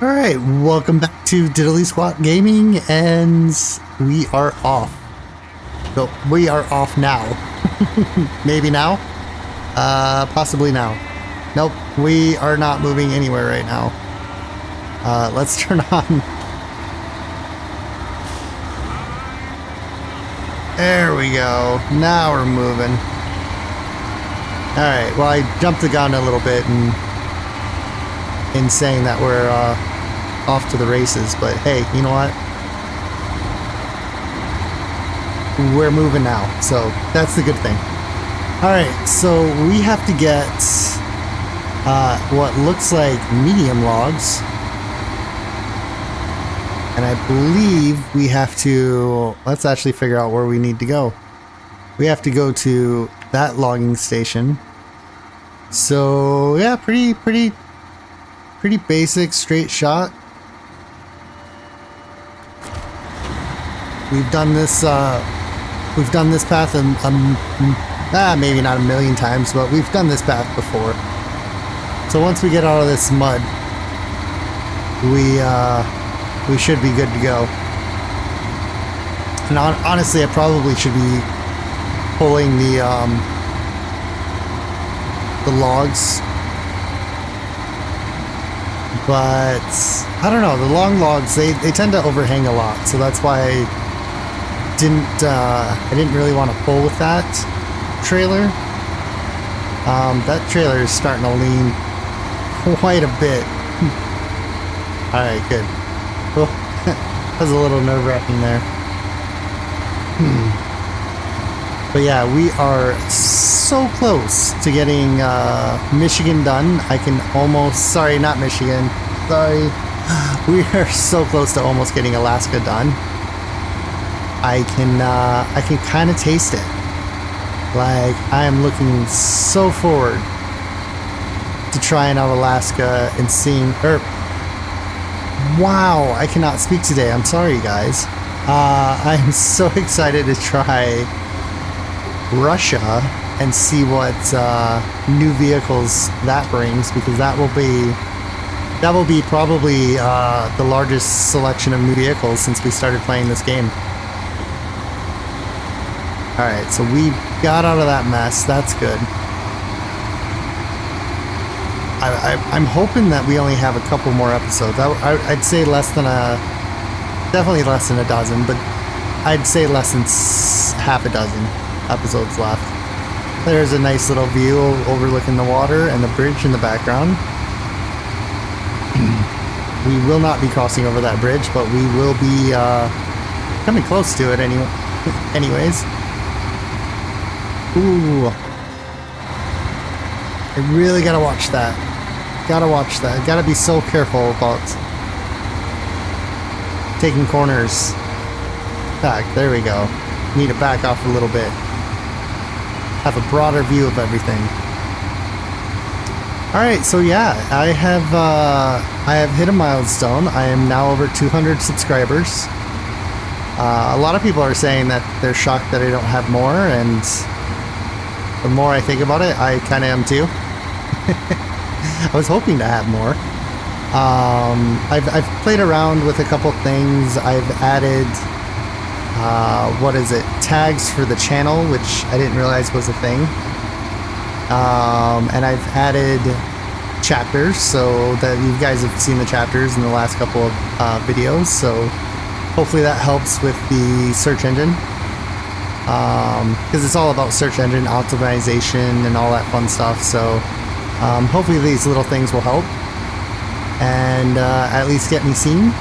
Alright, welcome back to Diddly Squat Gaming, and we are off. So, we are off now. Maybe now? Possibly now. Nope, we are not moving anywhere right now. Let's turn on. There we go. Now we're moving. Alright, well I jumped the gun a little bit in saying that we're off to the races, but hey, you know what? We're moving now, so that's the good thing. Alright, so we have to get what looks like medium logs. And I believe we have to, let's actually figure out where we need to go. We have to go to that logging station. So yeah, pretty basic, straight shot. We've done this path maybe not a million times, but we've done this path before. So once we get out of this mud, we should be good to go. And honestly, I probably should be pulling the logs, but I don't know, the long logs, they tend to overhang a lot, so that's why I didn't really want to pull with that trailer. That trailer is starting to lean quite a bit. Alright, good. Oh, that was a little nerve-wracking there. But yeah, we are so close to getting Michigan done. I can almost, sorry, not Michigan, sorry. We are so close to almost getting Alaska done. I can kind of taste it. Like, I am looking so forward to trying out Alaska and seeing, wow, I cannot speak today. I'm sorry, guys. I am so excited to try Russia and see what new vehicles that brings, because that will be probably the largest selection of new vehicles since we started playing this game. Alright, so we got out of that mess. That's good. I'm hoping that we only have a couple more episodes. I'd say definitely less than a dozen, but I'd say less than half a dozen episodes left. There's a nice little view overlooking the water and the bridge in the background. We will not be crossing over that bridge, but we will be coming close to it anyways. Ooh. I really gotta watch that. Gotta watch that. Gotta be so careful about taking corners. Back, there we go. Need to back off a little bit. Have a broader view of everything. Alright, so yeah, I have hit a milestone. I am now over 200 subscribers. A lot of people are saying that they're shocked that I don't have more, and the more I think about it, I kind of am too. I was hoping to have more. I've played around with a couple things. I've added tags for the channel, which I didn't realize was a thing. And I've added chapters, so that you guys have seen the chapters in the last couple of videos, so hopefully that helps with the search engine, because it's all about search engine optimization and all that fun stuff. So hopefully these little things will help and at least get me seen,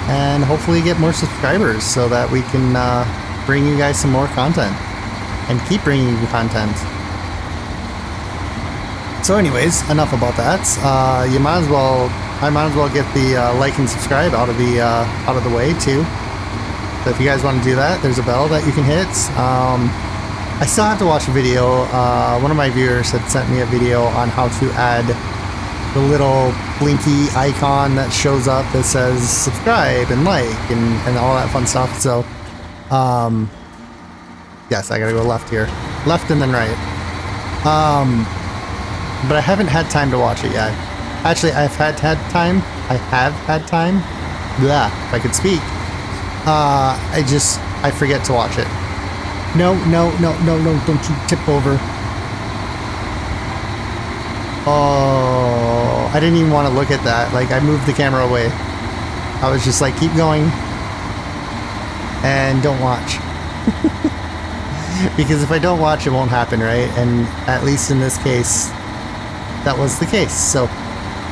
and hopefully get more subscribers so that we can bring you guys some more content and keep bringing you content. So anyways, enough about that. I might as well get the like and subscribe out of the way too. So if you guys want to do that, there's a bell that you can hit. I still have to watch a video. One of my viewers had sent me a video on how to add the little blinky icon that shows up that says subscribe and like and all that fun stuff. So yes, I gotta go left here. Left and then right. But I haven't had time to watch it yet. Actually, I have had time. Blah, if I could speak. I forget to watch it. No, don't you tip over. Oh, I didn't even want to look at that. Like, I moved the camera away. I was just like, keep going. And don't watch. Because if I don't watch, it won't happen, right? And at least in this case, that was the case. So,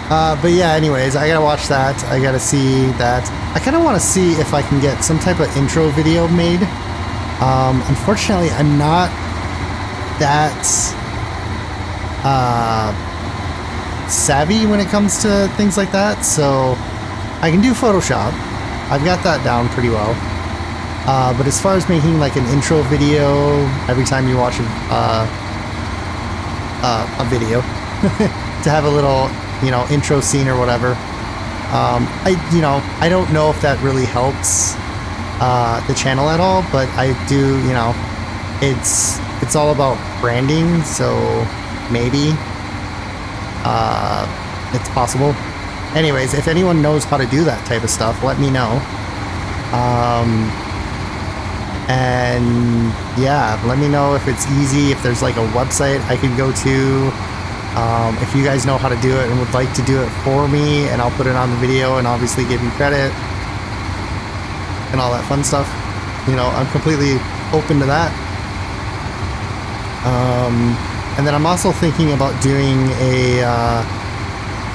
but yeah, anyways, I gotta watch that. I gotta see that. I kind of want to see if I can get some type of intro video made. Unfortunately, I'm not that savvy when it comes to things like that. So I can do Photoshop. I've got that down pretty well. But as far as making like an intro video every time you watch a video to have a little, you know, intro scene or whatever, I don't know if that really helps the channel at all, but I do, you know, it's all about branding, so maybe it's possible. Anyways, if anyone knows how to do that type of stuff, let me know. And yeah, let me know if it's easy, if there's like a website I could go to. If you guys know how to do it and would like to do it for me, and I'll put it on the video and obviously give you credit and all that fun stuff. You know, I'm completely open to that. And then I'm also thinking about doing a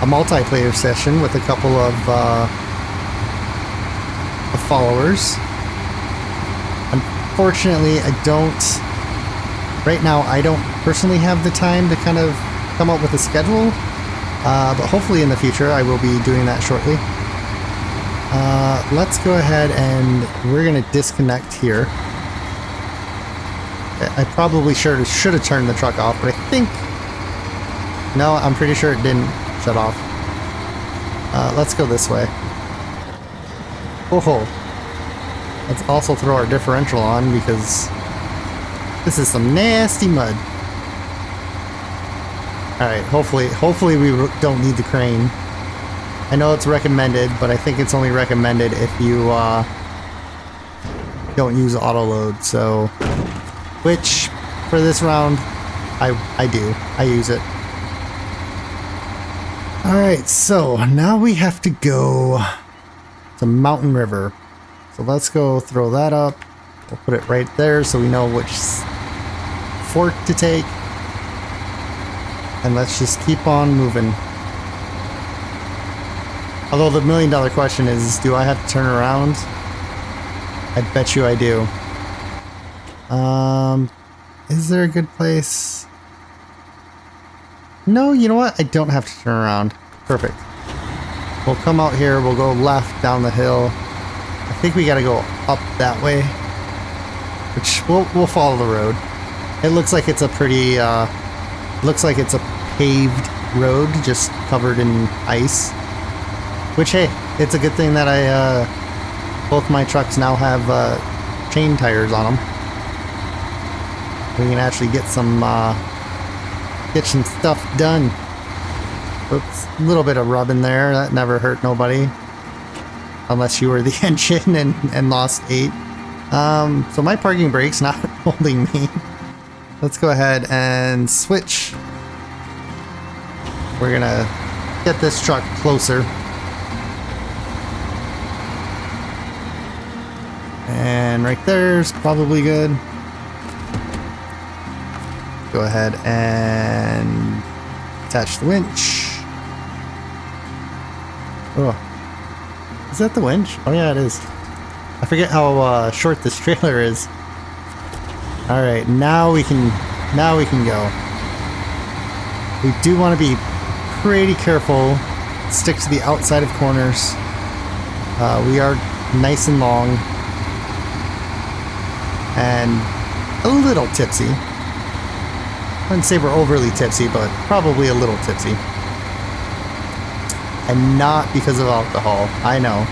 multiplayer session with a couple of followers. Unfortunately, right now I don't personally have the time to kind of come up with a schedule, but hopefully in the future I will be doing that shortly. Let's go ahead and we're going to disconnect here. I probably should have turned the truck off, but I think... No, I'm pretty sure it didn't shut off. Let's go this way. Oh, let's also throw our differential on because this is some nasty mud. Alright, hopefully we don't need the crane. I know it's recommended, but I think it's only recommended if you don't use auto load, so... Which, for this round, I do. I use it. Alright, so now we have to go to Mountain River. So let's go throw that up. We'll put it right there so we know which fork to take. And let's just keep on moving. Although the $1,000,000 question is, do I have to turn around? I bet you I do. Is there a good place? No, you know what? I don't have to turn around. Perfect. We'll come out here, we'll go left down the hill. I think we gotta go up that way. Which, we'll follow the road. It looks like it's a pretty, looks like it's a paved road, just covered in ice. Which, hey, it's a good thing that both my trucks now have, chain tires on them. We can actually get some stuff done. Oops, a little bit of rubbing there. That never hurt nobody. Unless you were the engine and lost 8. So my parking brake's not holding me. Let's go ahead and switch. We're gonna get this truck closer. And right there's probably good. Go ahead and attach the winch. Oh, is that the winch? Oh yeah, it is. I forget how short this trailer is. All right, now we can go. We do want to be pretty careful. Stick to the outside of corners. We are nice and long and a little tipsy. I wouldn't say we're overly tipsy, but probably a little tipsy. And not because of alcohol. I know.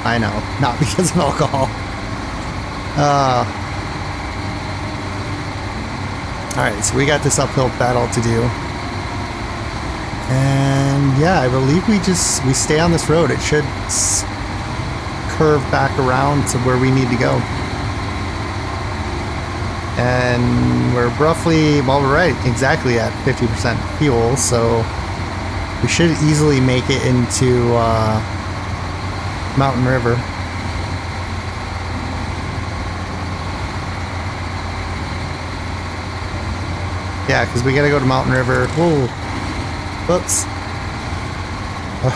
Not because of alcohol. Alright, so we got this uphill battle to do. And yeah, I believe we stay on this road. It should curve back around to where we need to go. And we're roughly, well, we're right exactly at 50% fuel, so we should easily make it into Mountain River. Yeah, because we gotta go to Mountain River. Whoa. Whoops.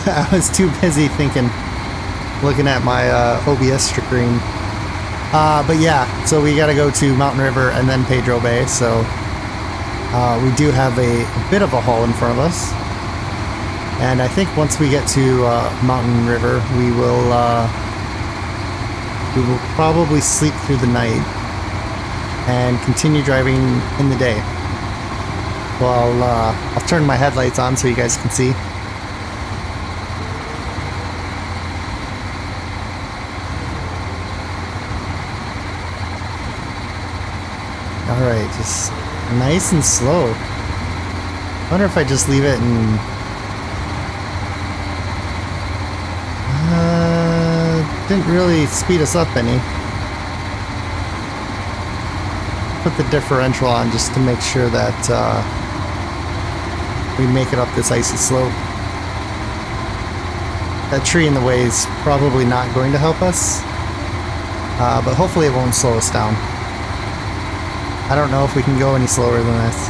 I was too busy looking at my OBS screen. But yeah, so we gotta go to Mountain River and then Pedro Bay, so we do have a bit of a haul in front of us. And I think once we get to Mountain River, we will probably sleep through the night and continue driving in the day. Well, I'll turn my headlights on so you guys can see. Alright, just nice and slow. I wonder if I just leave it and... didn't really speed us up any. Put the differential on just to make sure that we make it up this icy slope. That tree in the way is probably not going to help us, but hopefully it won't slow us down. I don't know if we can go any slower than this.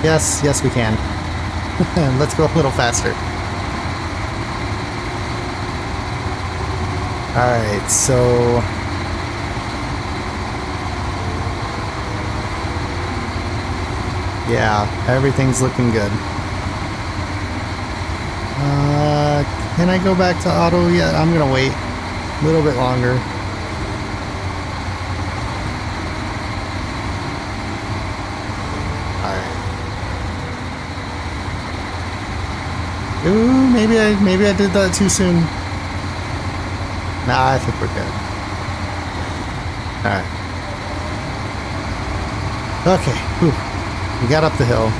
Yes, we can. Let's go a little faster. Alright, so... yeah, everything's looking good. Can I go back to auto yet? I'm gonna wait a little bit longer. Alright. Ooh, maybe I did that too soon. Nah, I think we're good. Alright. Okay, whew. We got up the hill.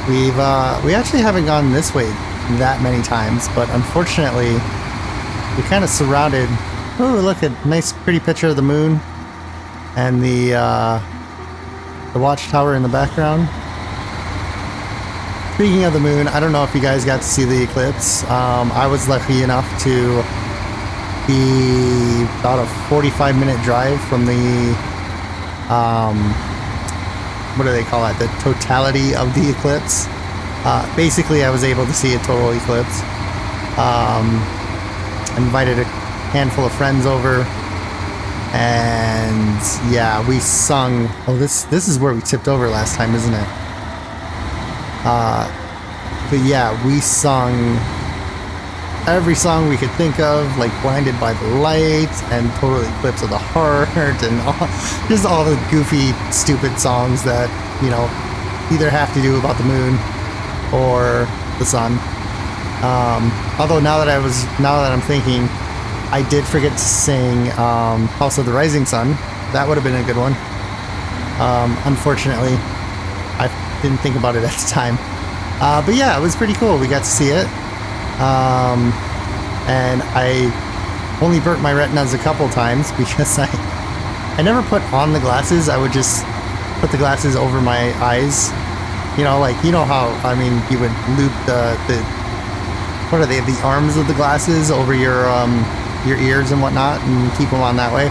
We actually haven't gone this way that many times, but unfortunately, we kind of surrounded. Oh, look at nice, pretty picture of the moon and the watchtower in the background. Speaking of the moon, I don't know if you guys got to see the eclipse. I was lucky enough to be about a 45-minute drive from the what do they call it? The totality of the eclipse. Basically, I was able to see a total eclipse. Invited a handful of friends over, and yeah, we sung. Oh, this is where we tipped over last time, isn't it? But yeah, we sung every song we could think of, like Blinded by the Light and Total Eclipse of the Heart, and just all the goofy, stupid songs that, you know, either have to do about the moon or the sun. Although now that I'm thinking, I did forget to sing House of the Rising Sun. That would have been a good one. Unfortunately, I didn't think about it at the time. But yeah, it was pretty cool. We got to see it. And I only burnt my retinas a couple times because I never put on the glasses. I would just put the glasses over my eyes. You know, like, you know how, I mean, you would loop the what are they, the arms of the glasses over your ears and whatnot and keep them on that way.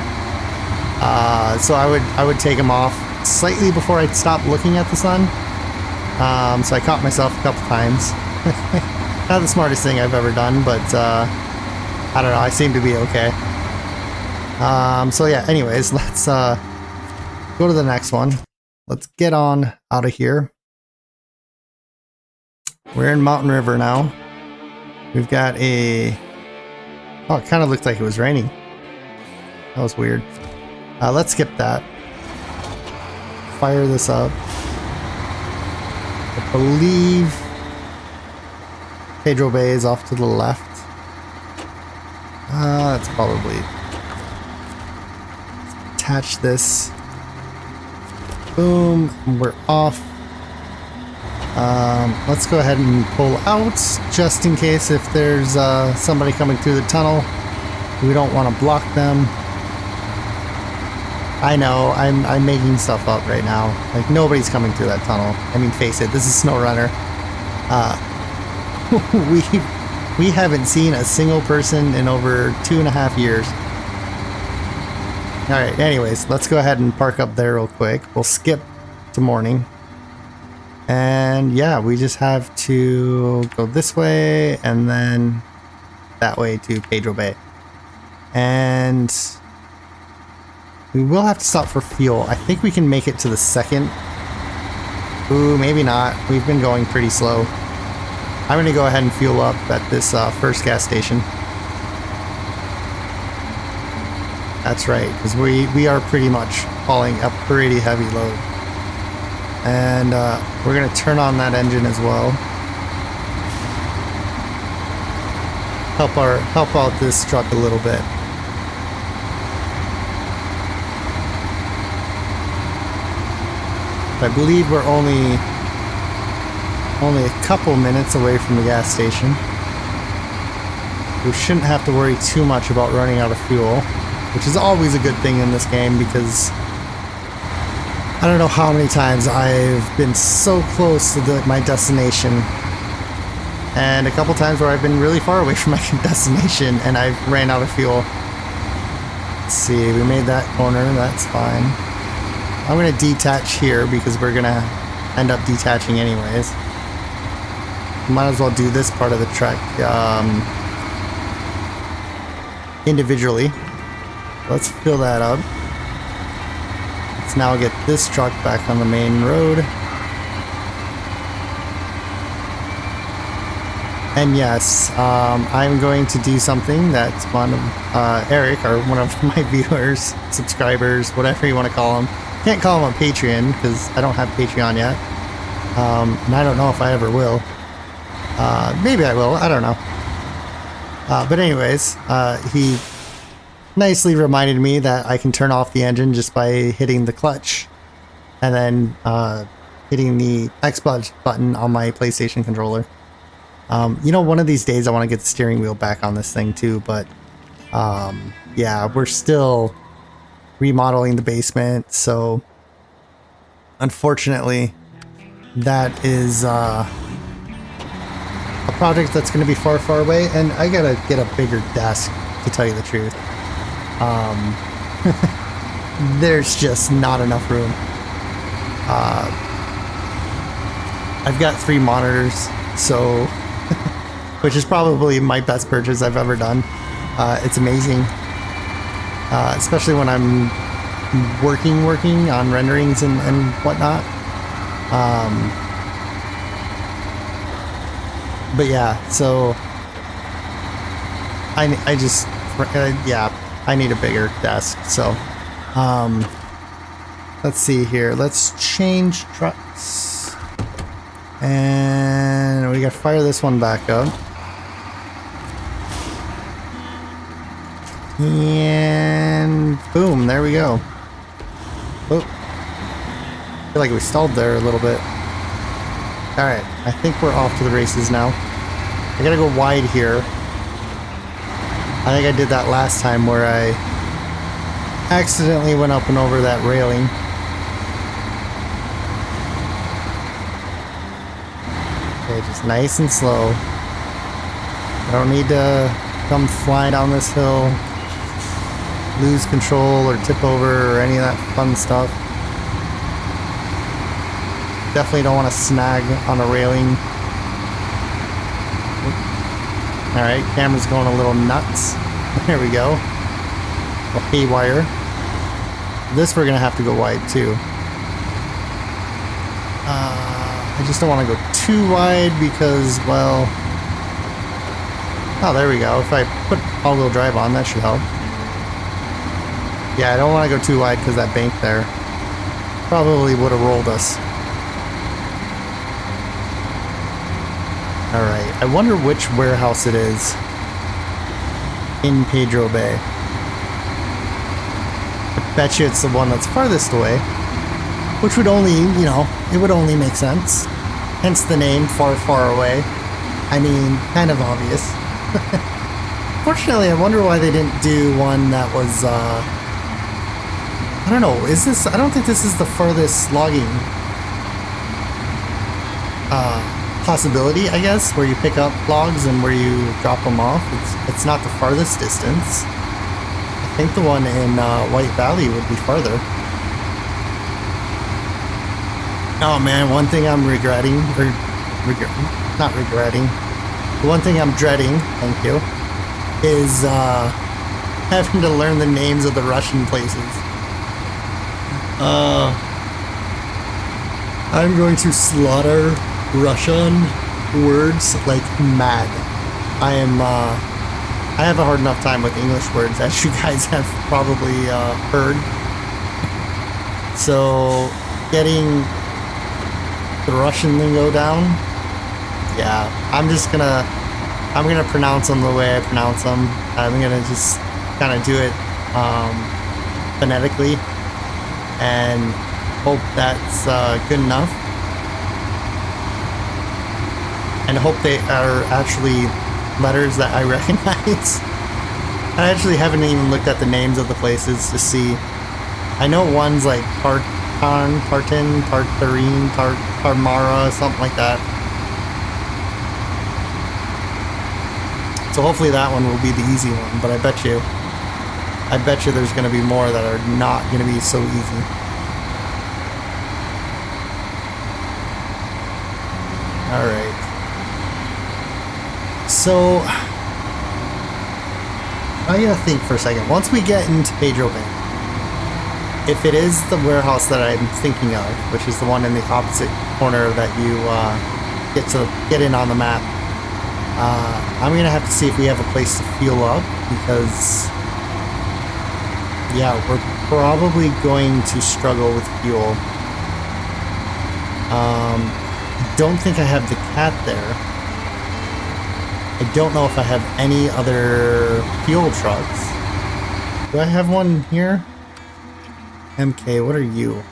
So I would take them off slightly before I'd stop looking at the sun. So I caught myself a couple times. Not the smartest thing I've ever done, but I don't know, I seem to be okay. So yeah, anyways, let's go to the next one. Let's get on out of here. We're in Mountain River now. We've got a... oh, it kind of looked like it was raining. That was weird. Let's skip that. Fire this up. I believe Pedro Bay is off to the left. That's probably... attach this. Boom. We're off. Let's go ahead and pull out, just in case if there's somebody coming through the tunnel. We don't want to block them. I know, I'm making stuff up right now. Like, nobody's coming through that tunnel. I mean, face it, this is SnowRunner. We haven't seen a single person in over 2.5 years. Alright, anyways, let's go ahead and park up there real quick. We'll skip to morning. And yeah, we just have to go this way and then that way to Pedro Bay. And we will have to stop for fuel. I think we can make it to the second. Ooh, maybe not. We've been going pretty slow. I'm going to go ahead and fuel up at this first gas station. That's right, because we are pretty much hauling a pretty heavy load. And we're going to turn on that engine as well. Help out this truck a little bit. I believe we're only a couple minutes away from the gas station. We shouldn't have to worry too much about running out of fuel, which is always a good thing in this game because I don't know how many times I've been so close to my destination, and a couple times where I've been really far away from my destination and I've ran out of fuel. Let's see, we made that corner, that's fine. I'm going to detach here because we're going to end up detaching anyways. Might as well do this part of the trek individually. Let's fill that up. Let's now get this truck back on the main road. And yes, I'm going to do something that one of Eric, or one of my viewers, subscribers, whatever you want to call him. Can't call him on Patreon because I don't have Patreon yet. And I don't know if I ever will. Maybe I will, I don't know. But anyways, he nicely reminded me that I can turn off the engine just by hitting the clutch and then hitting the X button on my PlayStation controller. You know, one of these days I want to get the steering wheel back on this thing too, but yeah, we're still remodeling the basement, so unfortunately that is a project that's going to be far away, and I gotta get a bigger desk, to tell you the truth. There's just not enough room. I've got 3 monitors, so which is probably my best purchase I've ever done. It's amazing, especially when I'm working on renderings and whatnot. But yeah, so I just yeah, I need a bigger desk. So let's see here. Let's change trucks, and we gotta fire this one back up. And boom, there we go. Oh, I feel like we stalled there a little bit. Alright, I think we're off to the races now. I gotta go wide here. I think I did that last time where I accidentally went up and over that railing. Okay, just nice and slow. I don't need to come flying down this hill, lose control or tip over or any of that fun stuff. Definitely don't want to snag on a railing. Alright, camera's going a little nuts. There we go. A haywire. This we're going to have to go wide too. I just don't want to go too wide because, well... Oh, there we go. If I put all-wheel drive on, that should help. Yeah, I don't want to go too wide because that bank there probably would have rolled us. Alright, I wonder which warehouse it is in Pedro Bay. I bet you it's the one that's farthest away, which would only, you know, it would only make sense. Hence the name, Far Far Away. I mean, kind of obvious. Fortunately, I wonder why they didn't do one that was, I don't know, is this, I don't think this is the furthest logging possibility, I guess, where you pick up logs and where you drop them off. It's not the farthest distance. I think the one in White Valley would be farther. Oh man, one thing I'm regretting, or not regretting, the one thing I'm dreading, thank you, is having to learn the names of the Russian places. I'm going to slaughter Russian words like mad. I have a hard enough time with English words, as you guys have probably heard. So getting the Russian lingo down, yeah, I'm gonna pronounce them the way I pronounce them. I'm gonna just kind of do it phonetically and hope that's good enough. And hope they are actually letters that I recognize. I actually haven't even looked at the names of the places to see. I know one's like Tartan, Tartarine, Tarmara, something like that. So hopefully that one will be the easy one, but I bet you there's going to be more that are not going to be so easy. Alright. So, I gotta think for a second. Once we get into Pedro Bay, if it is the warehouse that I'm thinking of, which is the one in the opposite corner that you get in on the map, I'm gonna have to see if we have a place to fuel up, because yeah, we're probably going to struggle with fuel. I don't think I have the cat there. I don't know if I have any other fuel trucks. Do I have one here? MK, what are you?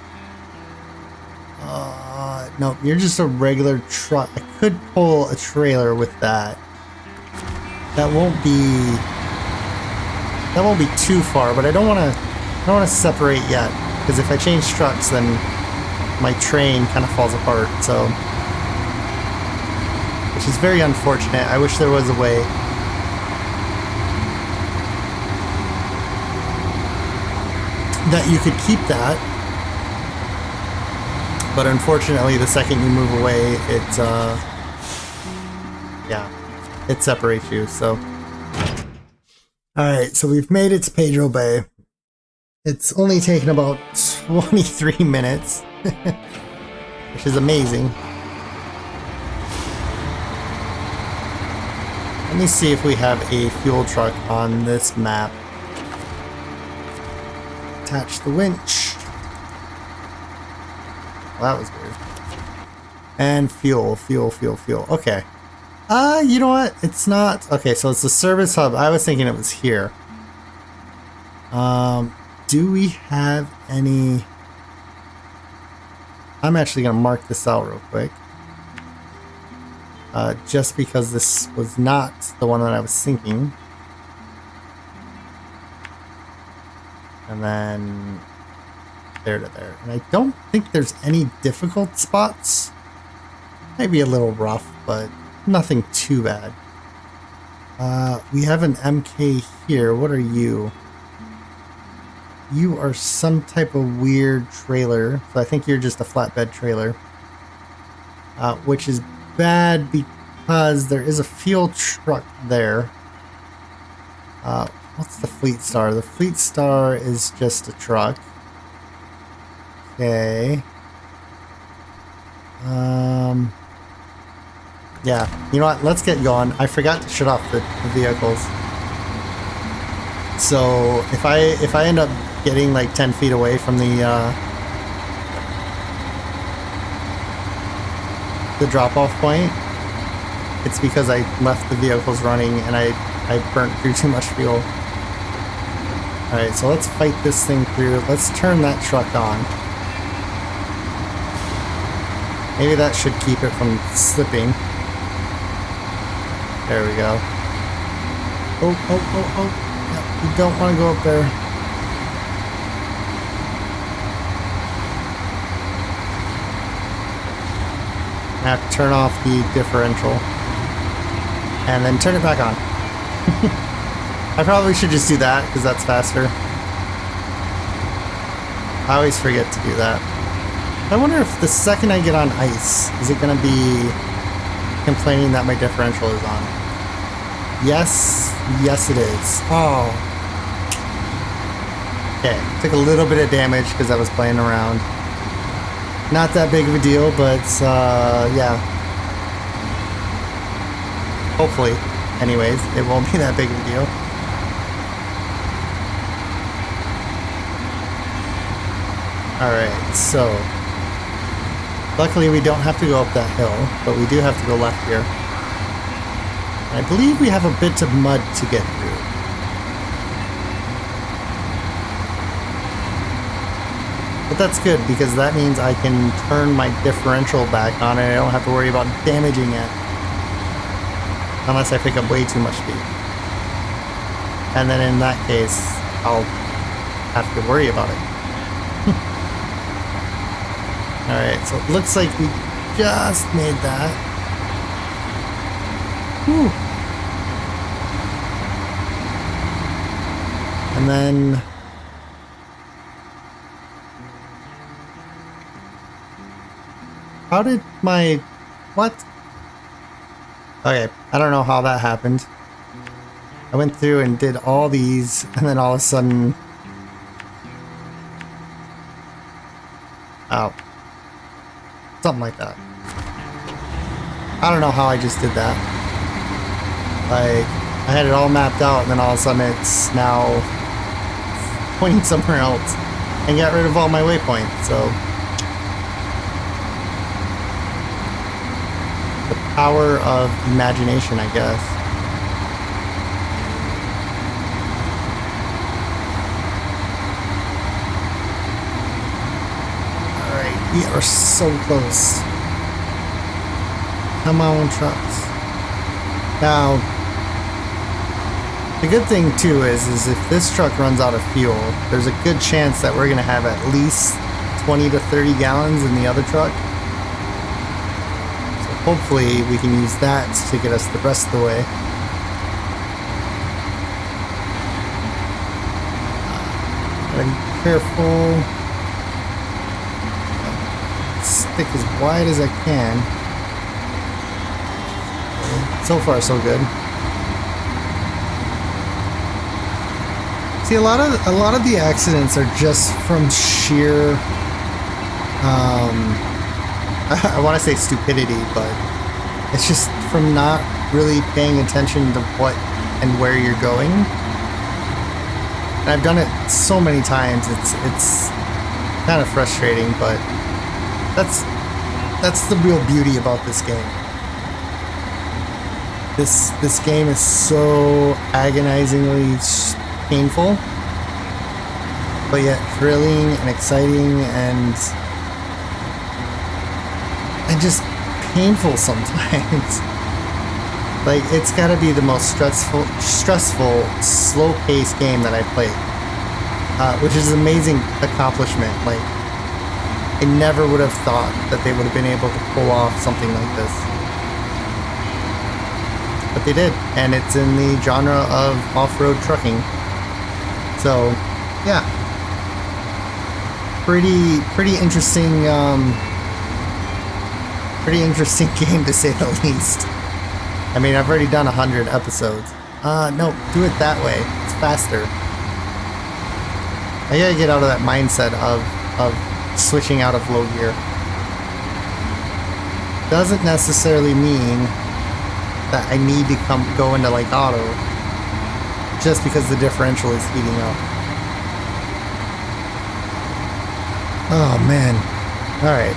No, you're just a regular truck. I could pull a trailer with that. That won't be too far, but I don't want to separate yet, because if I change trucks, then my train kind of falls apart. So, which is very unfortunate. I wish there was a way. That you could keep that, but unfortunately the second you move away, it separates you. So alright, so we've made it to Pedro Bay. It's only taken about 23 minutes, which is amazing. Let me see if we have a fuel truck on this map. Attach the winch. Well, that was weird. And fuel. Okay. You know what? It's not. Okay, so it's the service hub. I was thinking it was here. Do we have any? I'm actually gonna mark this out real quick. Just because this was not the one that I was thinking. And then there to there. And I don't think there's any difficult spots. Maybe a little rough, but nothing too bad. We have an MK here. What are you? You are some type of weird trailer. So I think you're just a flatbed trailer. Which is bad because there is a fuel truck there. What's the Fleet Star? The Fleet Star is just a truck. Okay. Yeah, you know what? Let's get going. I forgot to shut off the vehicles. So if I end up getting like 10 feet away from the drop-off point, it's because I left the vehicles running and I burnt through too much fuel. Alright, so let's fight this thing through. Let's turn that truck on. Maybe that should keep it from slipping. There we go. Oh, oh, oh, oh. Yeah, you don't want to go up there. I have to turn off the differential. And then turn it back on. I probably should just do that, because that's faster. I always forget to do that. I wonder if the second I get on ice, is it going to be complaining that my differential is on? Yes. Yes, it is. Oh. Okay. Took a little bit of damage because I was playing around. Not that big of a deal, but yeah. Hopefully. Anyways, it won't be that big of a deal. Alright, so luckily we don't have to go up that hill, but we do have to go left here. I believe we have a bit of mud to get through. But that's good because that means I can turn my differential back on and I don't have to worry about damaging it. Unless I pick up way too much speed. And then in that case, I'll have to worry about it. Alright, so it looks like we just made that. Whew. And then... how did my... what? Okay, I don't know how that happened. I went through and did all these, and then all of a sudden... oh. Something like that. I don't know how I just did that. Like, I had it all mapped out, and then all of a sudden it's now pointing somewhere else. And got rid of all my waypoints, so... the power of imagination, I guess. Alright, we are so close. Come on, trucks. Now, the good thing too is if this truck runs out of fuel, there's a good chance that we're going to have at least 20 to 30 gallons in the other truck. Hopefully we can use that to get us the rest of the way. Gotta be careful. Stick as wide as I can. So far so good. See, a lot of the accidents are just from sheer I want to say stupidity, but it's just from not really paying attention to what and where you're going. And I've done it so many times. It's kind of frustrating, but that's the real beauty about this game. This game is so agonizingly painful, but yet thrilling and exciting and just painful sometimes. Like, it's got to be the most stressful, slow-paced game that I've played, which is an amazing accomplishment. Like, I never would have thought that they would have been able to pull off something like this, but they did, and it's in the genre of off-road trucking. So, yeah, pretty interesting. Pretty interesting game, to say the least. I mean, I've already done 100 episodes. No, do it that way. It's faster. I gotta get out of that mindset of switching out of low gear. Doesn't necessarily mean that I need to go into like auto just because the differential is heating up. Oh man. Alright.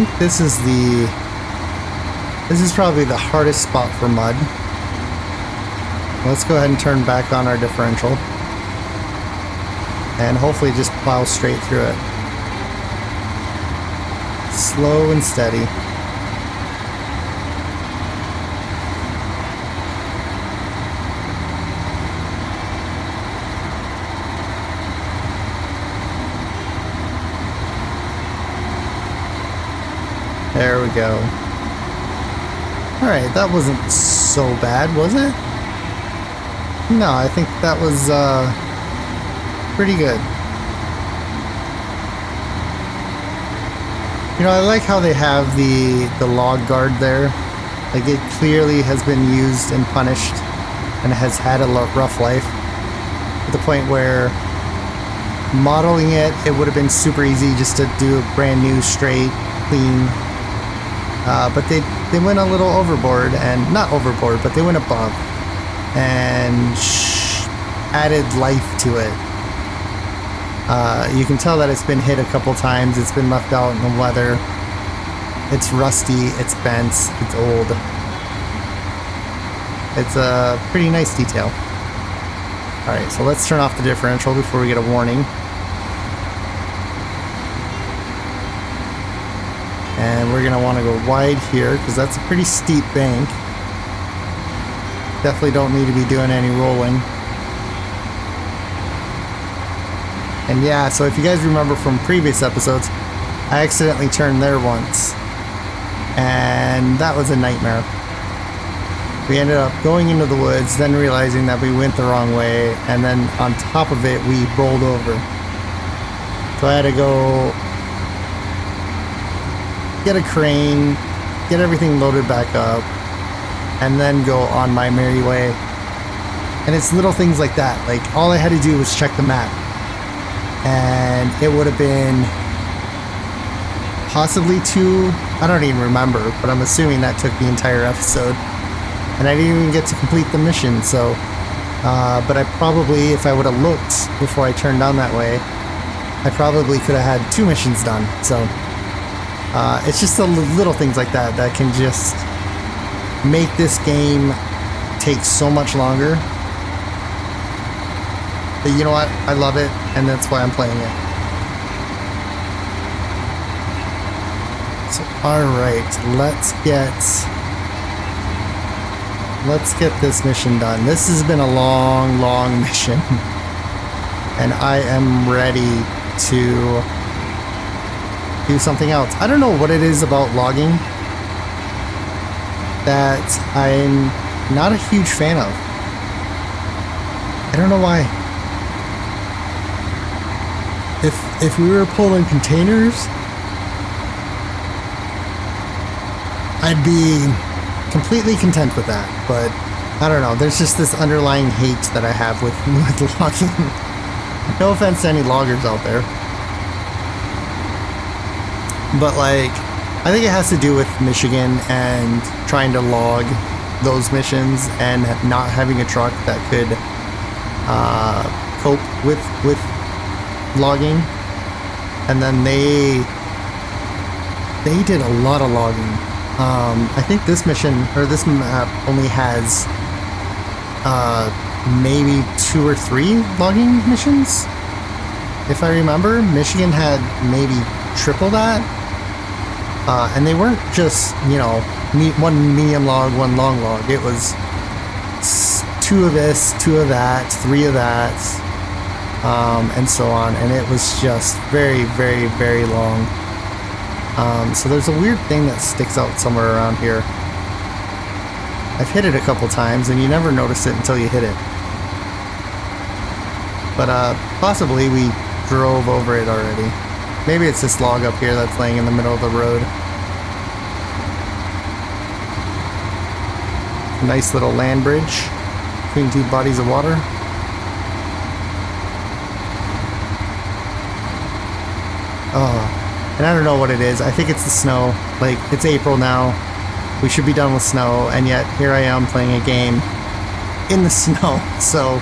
think this is probably the hardest spot for mud. Let's go ahead and turn back on our differential. And hopefully just plow straight through it. Slow and steady. There we go. Alright, that wasn't so bad, was it? No, I think that was pretty good. You know, I like how they have the log guard there. Like, it clearly has been used and punished and has had a rough life. To the point where modeling it would have been super easy just to do a brand new, straight, clean. But they went a little overboard, and not overboard, but they went above and added life to it. You can tell that it's been hit a couple times. It's been left out in the weather. It's rusty, it's bent, it's old. It's a pretty nice detail. Alright, so let's turn off the differential before we get a warning. And we're going to want to go wide here because that's a pretty steep bank. Definitely don't need to be doing any rolling. And yeah, so if you guys remember from previous episodes, I accidentally turned there once. And that was a nightmare. We ended up going into the woods, then realizing that we went the wrong way, and then on top of it, we rolled over. So I had to go get a crane, get everything loaded back up, and then go on my merry way. And it's little things like that. Like, all I had to do was check the map. And it would have been possibly 2, I don't even remember, but I'm assuming that took the entire episode. And I didn't even get to complete the mission, so... but I probably, if I would have looked before I turned down that way, I probably could have had 2 missions done, so... it's just the little things like that that can just make this game take so much longer. But you know what? I love it, and that's why I'm playing it. So, alright, let's get this mission done. This has been a long, long mission. And I am ready to do something else. I don't know what it is about logging that I'm not a huge fan of. I don't know why. If we were pulling containers, I'd be completely content with that. But I don't know. There's just this underlying hate that I have with logging. No offense to any loggers out there. But like, I think it has to do with Michigan and trying to log those missions and not having a truck that could cope with logging. And then they did a lot of logging. I think this mission, or this map, only has maybe 2 or 3 logging missions. If I remember, Michigan had maybe triple that. And they weren't just, you know, one medium log, one long log. It was 2 of this, 2 of that, 3 of that, and so on. And it was just very, very, very long. So there's a weird thing that sticks out somewhere around here. I've hit it a couple times, and you never notice it until you hit it. But possibly we drove over it already. Maybe it's this log up here that's laying in the middle of the road. Nice little land bridge between 2 bodies of water. Oh, and I don't know what it is. I think it's the snow. Like, it's April now. We should be done with snow, and yet here I am playing a game in the snow. So,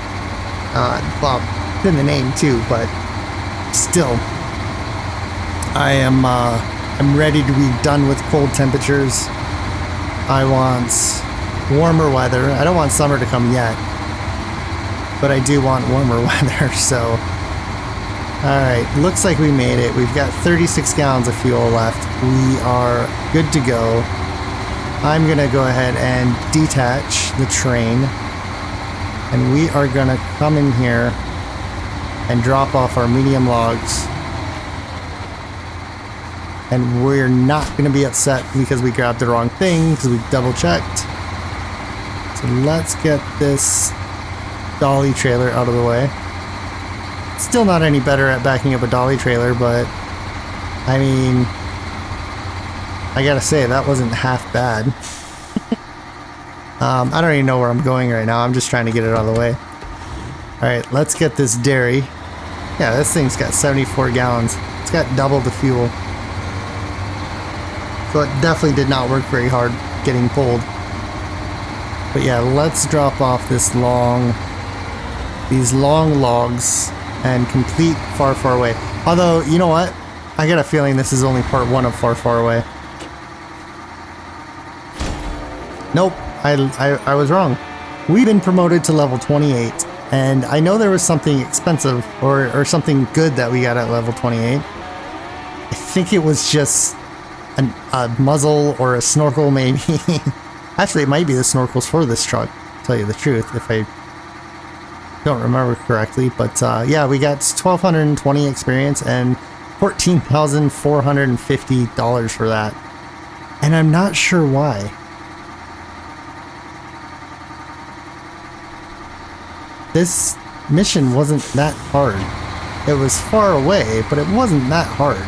well, in the name too, but still. I am I'm ready to be done with cold temperatures. I want warmer weather. I don't want summer to come yet, but I do want warmer weather, so. Alright, looks like we made it. We've got 36 gallons of fuel left. We are good to go. I'm gonna go ahead and detach the train, and we are gonna come in here and drop off our medium logs. And we're not gonna be upset because we grabbed the wrong thing, because we double checked. So let's get this dolly trailer out of the way. Still not any better at backing up a dolly trailer, but I mean, I gotta say, that wasn't half bad. I don't even know where I'm going right now. I'm just trying to get it out of the way. Alright, let's get this dairy. Yeah, this thing's got 74 gallons. It's got double the fuel. So it definitely did not work very hard getting pulled. But yeah, let's drop off these long logs and complete Far Far Away. Although, you know what? I got a feeling this is only part 1 of Far Far Away. Nope, I was wrong. We've been promoted to level 28, and I know there was something expensive or something good that we got at level 28. I think it was just a muzzle or a snorkel, maybe. Actually, it might be the snorkels for this truck, to tell you the truth, if I don't remember correctly. But yeah, we got 1,220 experience and $14,450 for that. And I'm not sure why. This mission wasn't that hard. It was far away, but it wasn't that hard.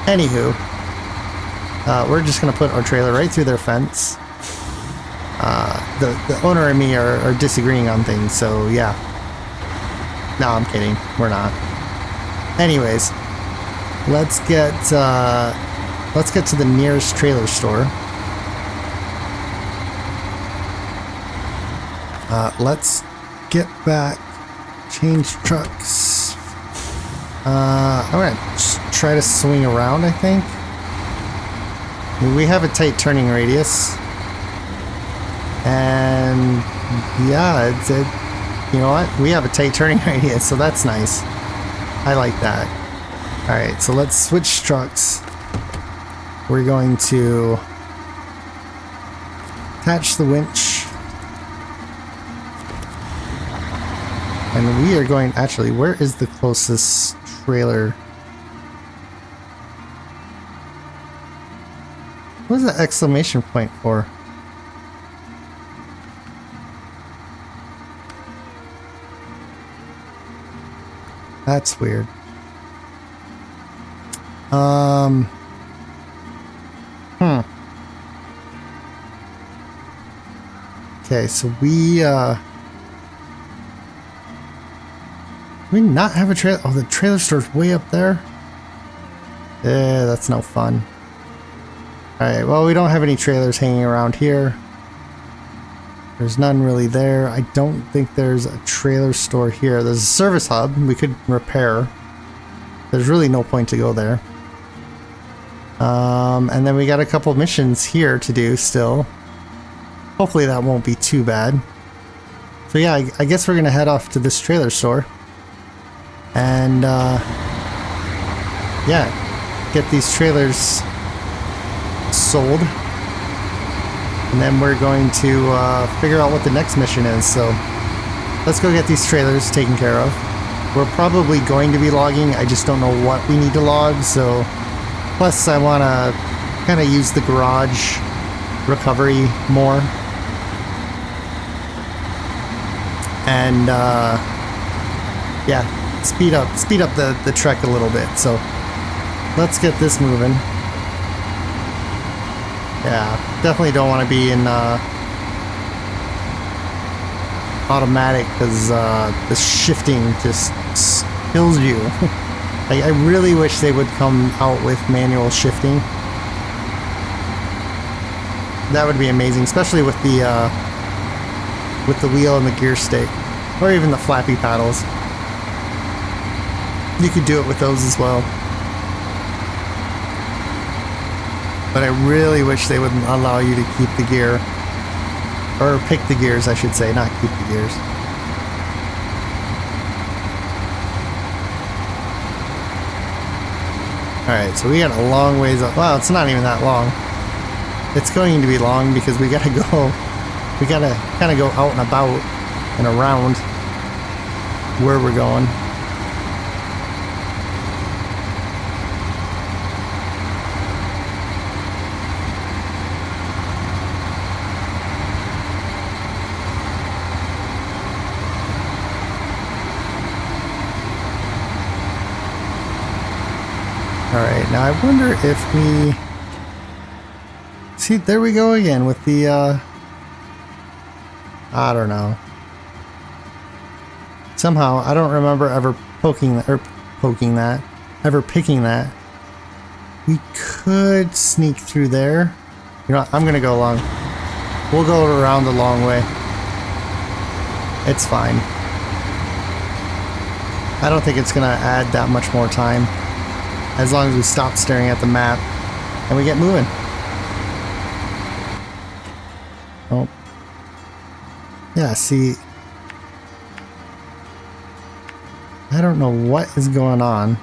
Anywho, we're just gonna put our trailer right through their fence. The owner and me are disagreeing on things, so yeah. No, I'm kidding. We're not. Anyways, let's get to the nearest trailer store. Let's get back, change trucks. I'm gonna try to swing around, I think. I mean, we have a tight turning radius. And yeah, you know what? We have a tight turning radius, so that's nice. I like that. Alright, so let's switch trucks. We're going to attach the winch. And we are going, actually, where is the closest trailer? What is that exclamation point for? That's weird. Okay, so we not have a trailer? Oh, the trailer store's way up there? That's no fun. Alright, well, we don't have any trailers hanging around here. There's none really there. I don't think there's a trailer store here. There's a service hub we could repair. There's really no point to go there. And then we got a couple missions here to do still. Hopefully that won't be too bad. So yeah, I guess we're gonna head off to this trailer store. And yeah, get these trailers sold. And then we're going to figure out what the next mission is. So let's go get these trailers taken care of. We're probably going to be logging. I just don't know what we need to log. So plus I want to kind of use the garage recovery more. And yeah, speed up the trek a little bit. So let's get this moving. Yeah, definitely don't want to be in automatic because the shifting just kills you. Like, I really wish they would come out with manual shifting. That would be amazing, especially with the wheel and the gear stick, or even the flappy paddles. You could do it with those as well. But I really wish they wouldn't allow you to keep the gear. Or pick the gears, I should say, not keep the gears. Alright, so we got a long ways up. Well, it's not even that long. It's going to be long because we gotta go. We gotta kind of go out and about and around where we're going. Alright, now I wonder if we... See, there we go again with the, I don't know. Somehow, I don't remember ever picking that. We could sneak through there. You know what, I'm gonna go along. We'll go around the long way. It's fine. I don't think it's gonna add that much more time. As long as we stop staring at the map and we get moving. Oh. Yeah, see. I don't know what is going on.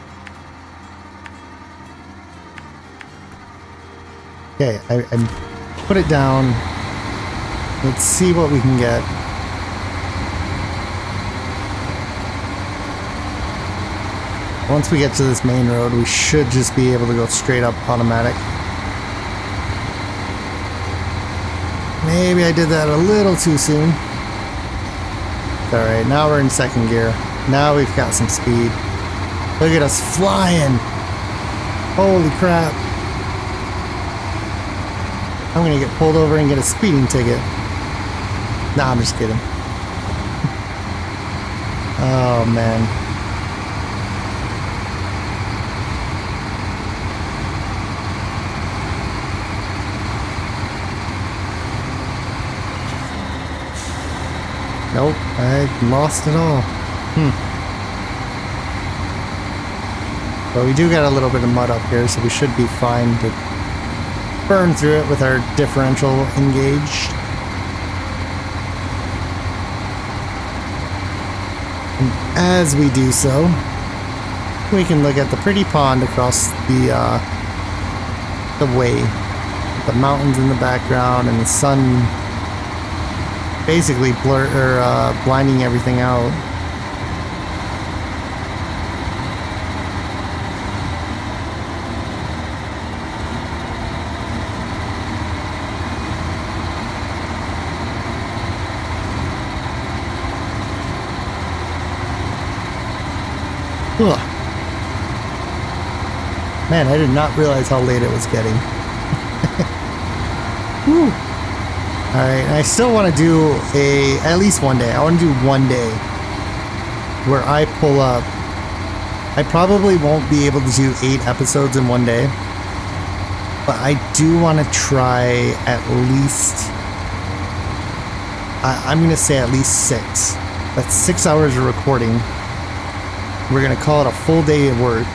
Okay, I put it down. Let's see what we can get. Once we get to this main road, we should just be able to go straight up automatic. Maybe I did that a little too soon. Alright, now we're in second gear. Now we've got some speed. Look at us flying! Holy crap. I'm gonna get pulled over and get a speeding ticket. Nah, I'm just kidding. Oh man. Nope, I lost it all. But we do got a little bit of mud up here, so we should be fine to burn through it with our differential engaged. And as we do so, we can look at the pretty pond across the way. With the mountains in the background and the sun basically blinding everything out. Ugh. Man, I did not realize how late it was getting. Whew. Alright, I still want to do at least one day. I want to do one day where I pull up. I probably won't be able to do 8 episodes in one day, but I do want to try at least, I'm going to say at least 6. That's 6 hours of recording. We're going to call it a full day of work.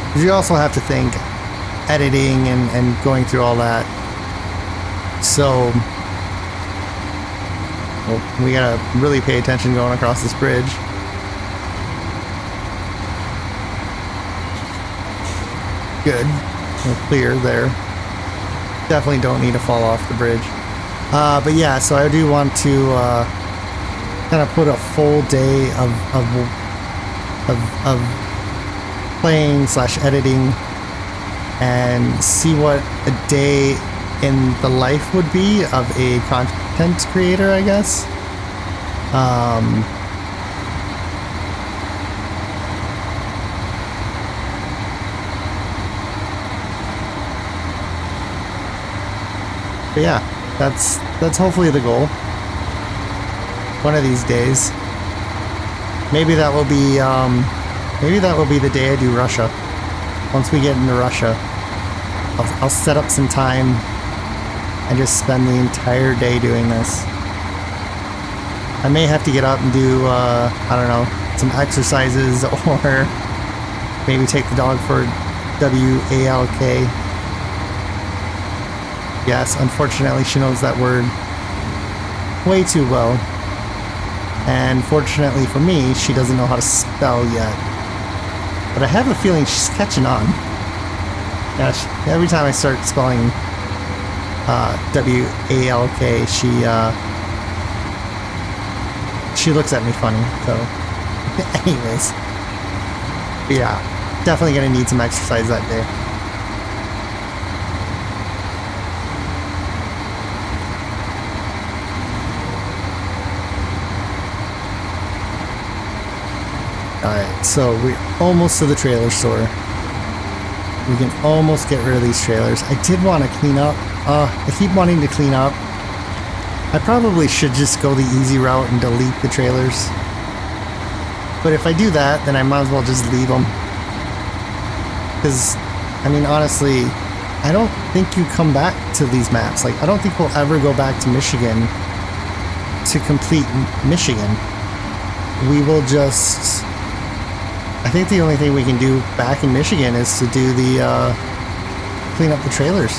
Because you also have to think editing and going through all that. So, well, we gotta really pay attention going across this bridge. Good. We're clear there. Definitely don't need to fall off the bridge. But yeah, so I do want to kind of put a full day of playing / editing and see what a day in the life would be of a content creator, I guess. But yeah, that's hopefully the goal. One of these days. Maybe that will be the day I do Russia. Once we get into Russia, I'll set up some time and just spend the entire day doing this. I may have to get up and do, I don't know, some exercises or maybe take the dog for WALK. Yes, unfortunately, she knows that word way too well. And fortunately for me, she doesn't know how to spell yet. But I have a feeling she's catching on. Gosh, every time I start spelling W-A-L-K, she looks at me funny. So, anyways. But yeah, definitely gonna need some exercise that day. Alright, so we're almost to the trailer store. We can almost get rid of these trailers. I did want to clean up. I keep wanting to clean up. I probably should just go the easy route and delete the trailers. But if I do that, then I might as well just leave them. Because, I mean, honestly, I don't think you come back to these maps. Like, I don't think we'll ever go back to Michigan to complete Michigan. We will just... I think the only thing we can do back in Michigan is to do the, clean up the trailers.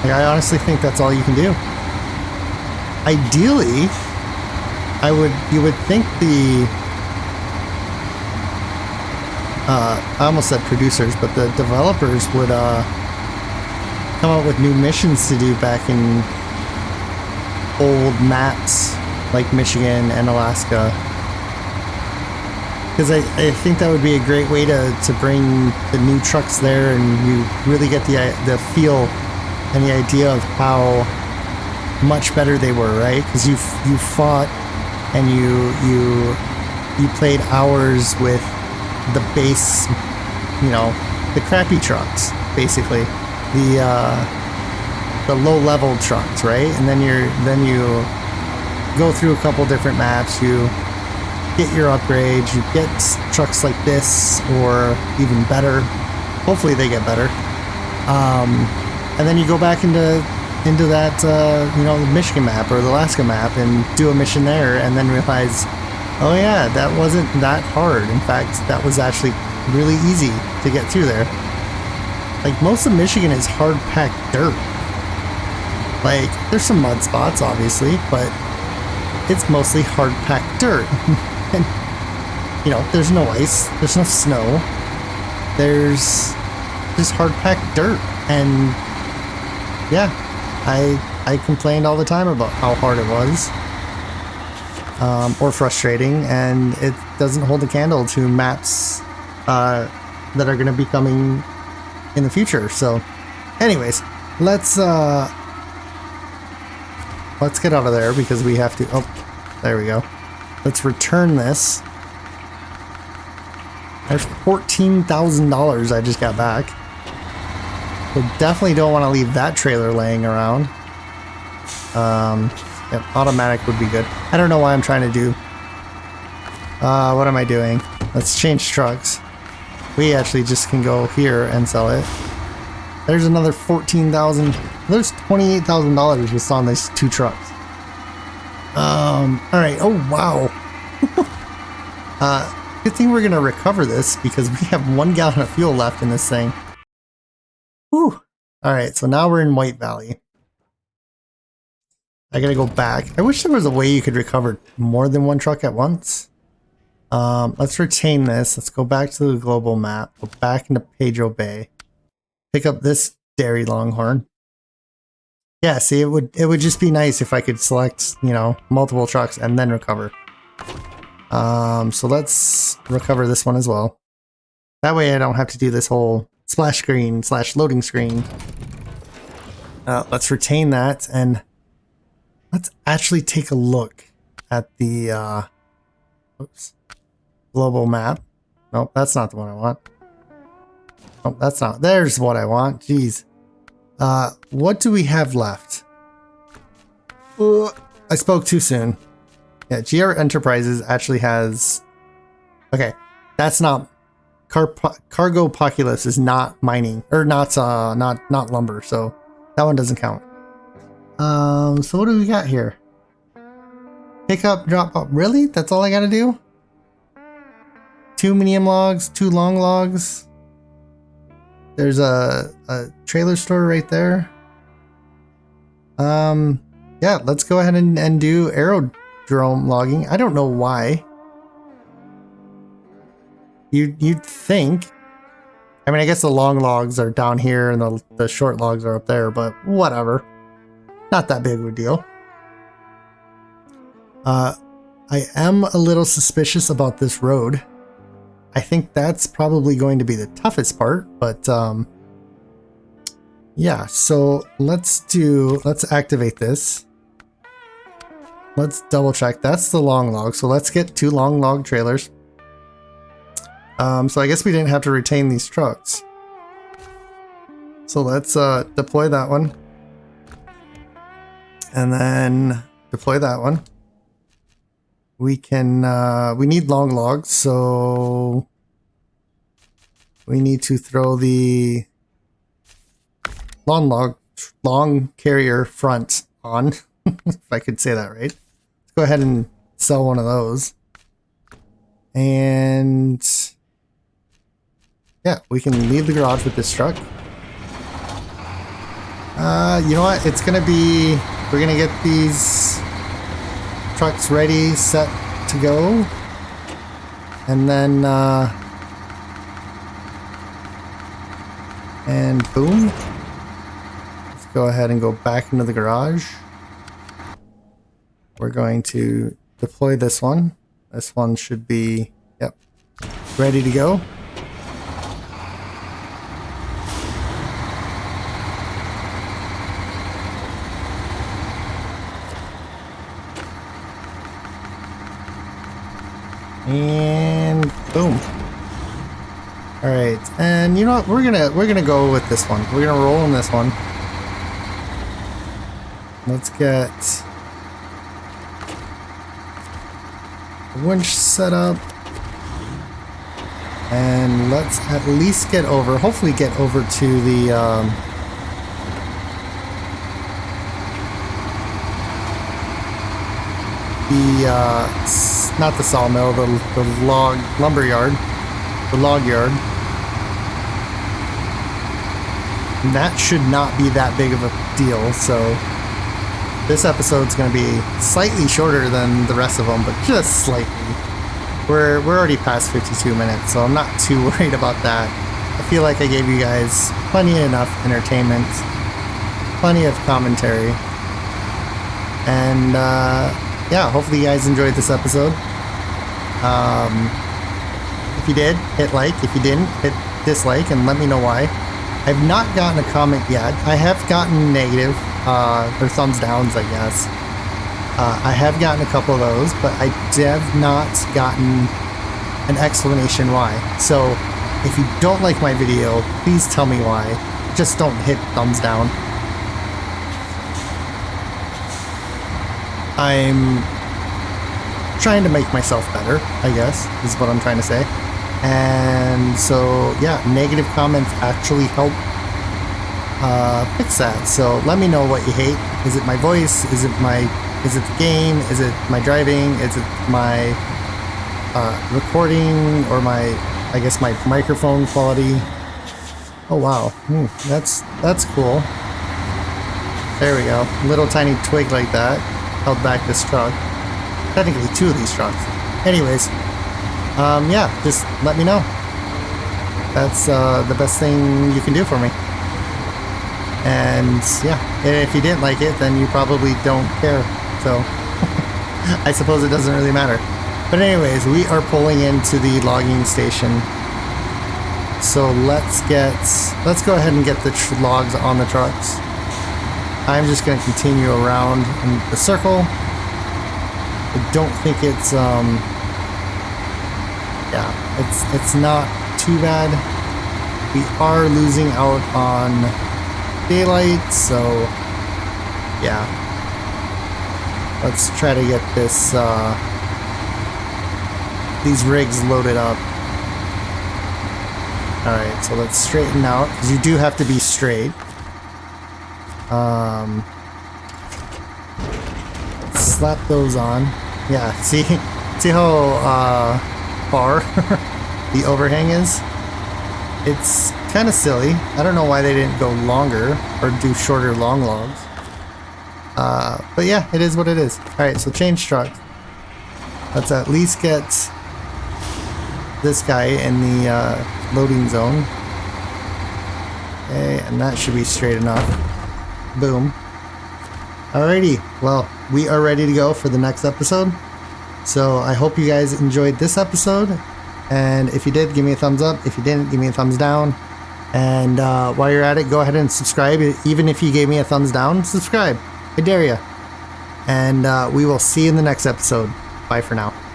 Like, I honestly think that's all you can do. Ideally, you would think the, I almost said producers, but the developers would, come up with new missions to do back in old maps like Michigan and Alaska. Because I think that would be a great way to bring the new trucks there, and you really get the feel and the idea of how much better they were, right? Because you fought and you played hours with the base, you know, the crappy trucks, basically the low level trucks, right? And then you go through a couple different maps, you get your upgrades, you get trucks like this or even better. Hopefully they get better. And then you go back into that you know, the Michigan map or the Alaska map and do a mission there, and then realize, oh yeah, that wasn't that hard. In fact, that was actually really easy to get through there. Like, most of Michigan is hard packed dirt. Like, there's some mud spots obviously, but it's mostly hard packed dirt. And, you know, there's no ice, there's no snow, there's just hard packed dirt. And yeah, I complained all the time about how hard it was, or frustrating, and it doesn't hold a candle to maps that are going to be coming in the future. So anyways, let's get out of there because we have to. Oh, there we go. Let's return this. There's $14,000 I just got back. So definitely don't want to leave that trailer laying around. Yep, automatic would be good. I don't know why I'm trying to do. What am I doing? Let's change trucks. We actually just can go here and sell it. There's another $14,000. There's $28,000 just on these two trucks. Alright, oh wow. Good thing we're gonna recover this because we have 1 gallon of fuel left in this thing. Whew. Alright, so now we're in White Valley. I gotta go back. I wish there was a way you could recover more than one truck at once. Let's retain this. Let's go back to the global map. Go back into Pedro Bay. Pick up this dairy longhorn. Yeah, see, it would just be nice if I could select, you know, multiple trucks and then recover. So let's recover this one as well. That way I don't have to do this whole splash screen / loading screen. Let's retain that, and let's actually take a look at the oops, global map. Nope, that's not the one I want. Oh, that's not. There's what I want. Jeez. What do we have left? I spoke too soon. Yeah, GR Enterprises actually has... Okay, that's not... Cargo Populous is not mining, or not lumber, so that one doesn't count. So what do we got here? Pick up, drop off. Really? That's all I gotta do? 2 medium logs, 2 long logs. There's a trailer store right there. Yeah, let's go ahead and do aerodrome logging. I don't know why. You'd think. I mean, I guess the long logs are down here and the short logs are up there, but whatever. Not that big of a deal. I am a little suspicious about this road. I think that's probably going to be the toughest part, but yeah, so let's activate this. Let's double check. That's the long log, so let's get 2 long log trailers. So I guess we didn't have to retain these trucks. So let's deploy that one. And then deploy that one. We can, we need long logs, so we need to throw the long carrier front on, if I could say that right. Let's go ahead and sell one of those. And yeah, we can leave the garage with this truck. You know what? It's gonna be, we're gonna get these trucks ready, set to go, and then and boom. Let's go ahead and go back into the garage. We're going to deploy this one. This one should be, yep, ready to go. And boom. All right, and you know what? We're gonna go with this one. We're gonna roll in this one. Let's get a winch set up, and let's at least get over. Hopefully, get over to the. Not the sawmill, the lumber yard, the log yard. And that should not be that big of a deal, so this episode's going to be slightly shorter than the rest of them, but just slightly. We're already past 52 minutes, so I'm not too worried about that. I feel like I gave you guys plenty enough entertainment, plenty of commentary, and yeah, hopefully you guys enjoyed this episode. If you did, hit like. If you didn't, hit dislike and let me know why. I've not gotten a comment yet. I have gotten negative, or thumbs downs, I guess. I have gotten a couple of those, but I have not gotten an explanation why. So if you don't like my video, please tell me why. Just don't hit thumbs down. I'm trying to make myself better, I guess, is what I'm trying to say. And so, yeah, negative comments actually help fix that. So let me know what you hate. Is it my voice? Is it the game? Is it my driving? Is it my recording, or I guess my microphone quality? Oh wow, that's cool. There we go. Little tiny twig like that held back this truck. Technically 2 of these trucks. Anyways, yeah, just let me know. That's the best thing you can do for me. And yeah, if you didn't like it, then you probably don't care. So I suppose it doesn't really matter. But anyways, we are pulling into the logging station. So let's go ahead and get the logs on the trucks. I'm just going to continue around in the circle. I don't think it's yeah, it's not too bad. We are losing out on daylight, so yeah. Let's try to get this these rigs loaded up. Alright, so let's straighten out, because you do have to be straight. Slap those on. Yeah, see how far the overhang is? It's kind of silly. I don't know why they didn't go longer or do shorter long logs. But yeah, it is what it is. Alright, so change truck. Let's at least get this guy in the loading zone. Okay, and that should be straight enough. Boom. Alrighty, well, we are ready to go for the next episode. So I hope you guys enjoyed this episode. And if you did, give me a thumbs up. If you didn't, give me a thumbs down. And while you're at it, go ahead and subscribe. Even if you gave me a thumbs down, subscribe. I dare you. And we will see you in the next episode. Bye for now.